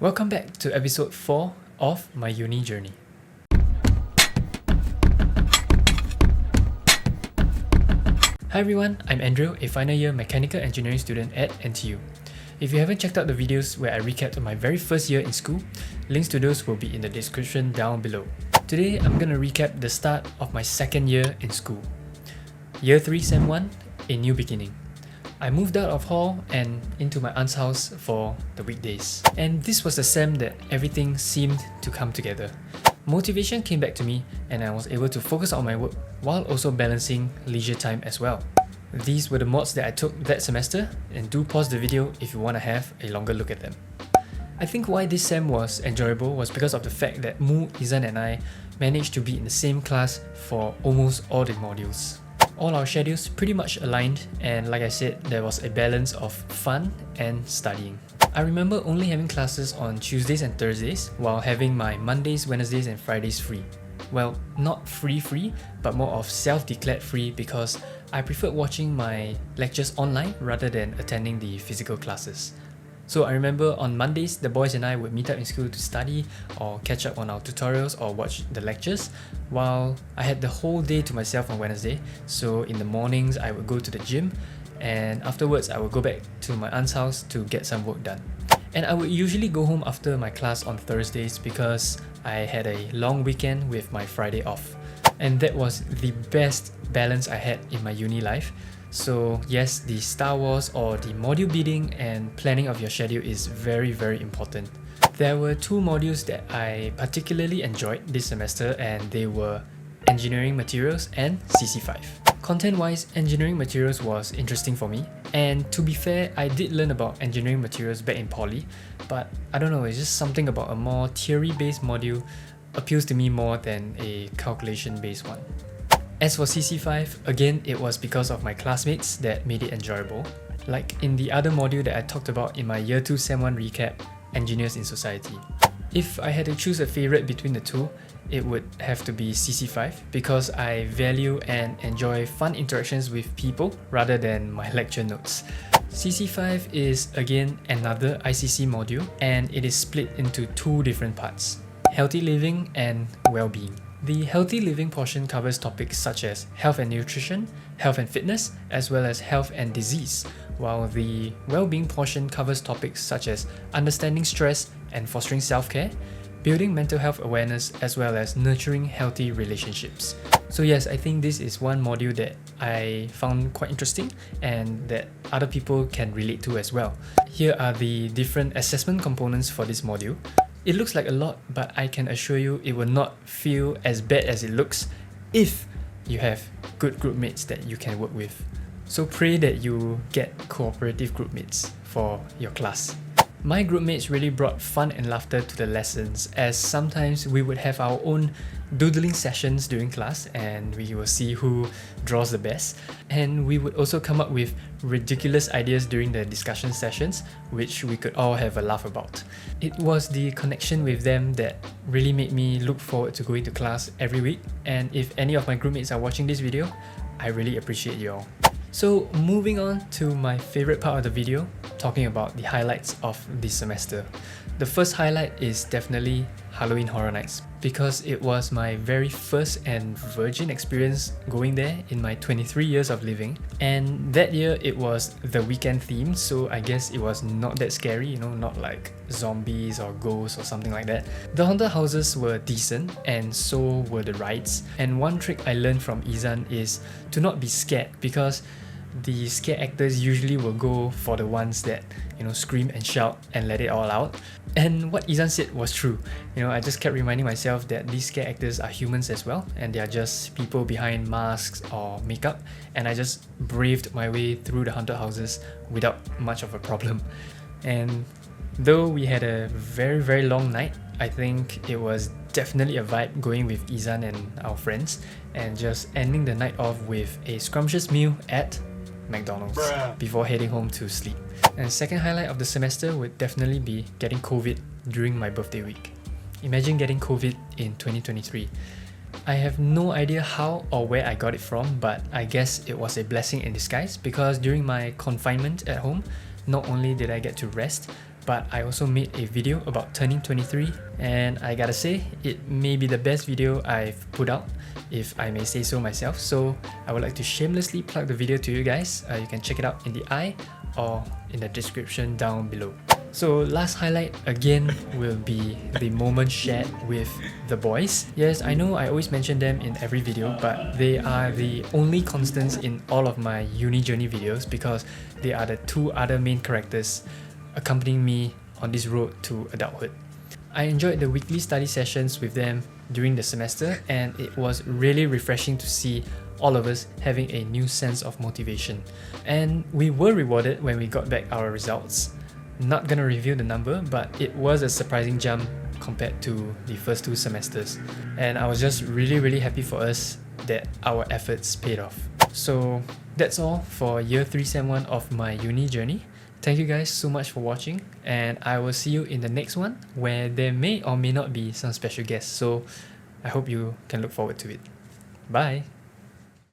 Welcome back to episode 4 of my uni journey. Hi everyone, I'm Andrew, a final year mechanical engineering student at NTU. If you haven't checked out the videos where I recapped my very first year in school, links to those will be in the description down below. Today, I'm gonna recap the start of my second year in school. Year 3 Sem 1, a new beginning. I moved out of hall and into my aunt's house for the weekdays. And this was the sem that everything seemed to come together. Motivation came back to me and I was able to focus on my work while also balancing leisure time as well. These were the mods that I took that semester, and do pause the video if you want to have a longer look at them. I think why this sem was enjoyable was because of the fact that Mu, Izan and I managed to be in the same class for almost all the modules. All our schedules pretty much aligned, and like I said, there was a balance of fun and studying. I remember only having classes on Tuesdays and Thursdays while having my Mondays, Wednesdays and Fridays free. Well, not free, but more of self-declared free because I preferred watching my lectures online rather than attending the physical classes. So I remember on Mondays, the boys and I would meet up in school to study or catch up on our tutorials or watch the lectures, while I had the whole day to myself on Wednesday. So in the mornings, I would go to the gym, and afterwards I would go back to my aunt's house to get some work done. And I would usually go home after my class on Thursdays because I had a long weekend with my Friday off. And that was the best balance I had in my uni life. So yes, the Star Wars or the module bidding and planning of your schedule is very important. There were two modules that I particularly enjoyed this semester, and they were Engineering Materials and CC5. Content-wise, Engineering Materials was interesting for me, and to be fair, I did learn about Engineering Materials back in poly, but I don't know, it's just something about a more theory-based module appeals to me more than a calculation-based one. As for CC5, again, it was because of my classmates that made it enjoyable. Like in the other module that I talked about in my Year 2 Sem 1 recap, Engineers in Society. If I had to choose a favourite between the two, it would have to be CC5 because I value and enjoy fun interactions with people rather than my lecture notes. CC5 is again another ICC module, and it is split into two different parts: healthy living and well-being. The healthy living portion covers topics such as health and nutrition, health and fitness, as well as health and disease, while the well-being portion covers topics such as understanding stress and fostering self-care, building mental health awareness, as well as nurturing healthy relationships. So yes, I think this is one module that I found quite interesting and that other people can relate to as well. Here are the different assessment components for this module. It looks like a lot, but I can assure you it will not feel as bad as it looks if you have good group mates that you can work with. So pray that you get cooperative group mates for your class. My group mates really brought fun and laughter to the lessons, as sometimes we would have our own doodling sessions during class and we will see who draws the best, and we would also come up with ridiculous ideas during the discussion sessions which we could all have a laugh about. It was the connection with them that really made me look forward to going to class every week, and if any of my group mates are watching this video, I really appreciate you all. So moving on to my favourite part of the video, talking about the highlights of this semester. The first highlight is definitely Halloween Horror Nights, because it was my very first and virgin experience going there in my 23 years of living. And that year it was the weekend theme, so I guess it was not that scary, not like zombies or ghosts or something like that. The haunted houses were decent, and so were the rides. And one trick I learned from Izan is to not be scared, because the scare actors usually will go for the ones that scream and shout and let it all out. And what Izan said was true. I just kept reminding myself that these scare actors are humans as well, and they are just people behind masks or makeup, and I just braved my way through the haunted houses without much of a problem. And though we had a very long night, I think it was definitely a vibe going with Izan and our friends, and just ending the night off with a scrumptious meal at McDonald's before heading home to sleep. And second highlight of the semester would definitely be getting COVID during my birthday week. Imagine getting COVID in 2023. I have no idea how or where I got it from, but I guess it was a blessing in disguise, because during my confinement at home, not only did I get to rest, but I also made a video about turning 23, and I gotta say, it may be the best video I've put out, if I may say so myself. So I would like to shamelessly plug the video to you guys. You can check it out in the I or in the description down below. So last highlight again will be the moment shared with the boys. Yes, I know I always mention them in every video, but they are the only constants in all of my Uni Journey videos because they are the two other main characters accompanying me on this road to adulthood. I enjoyed the weekly study sessions with them during the semester, and it was really refreshing to see all of us having a new sense of motivation. And we were rewarded when we got back our results. Not gonna reveal the number, but it was a surprising jump compared to the first 2 semesters. And I was just really happy for us that our efforts paid off. So that's all for year 3 sem 1 of my uni journey. Thank you guys so much for watching, and I will see you in the next one where there may or may not be some special guests. So I hope you can look forward to it. Bye!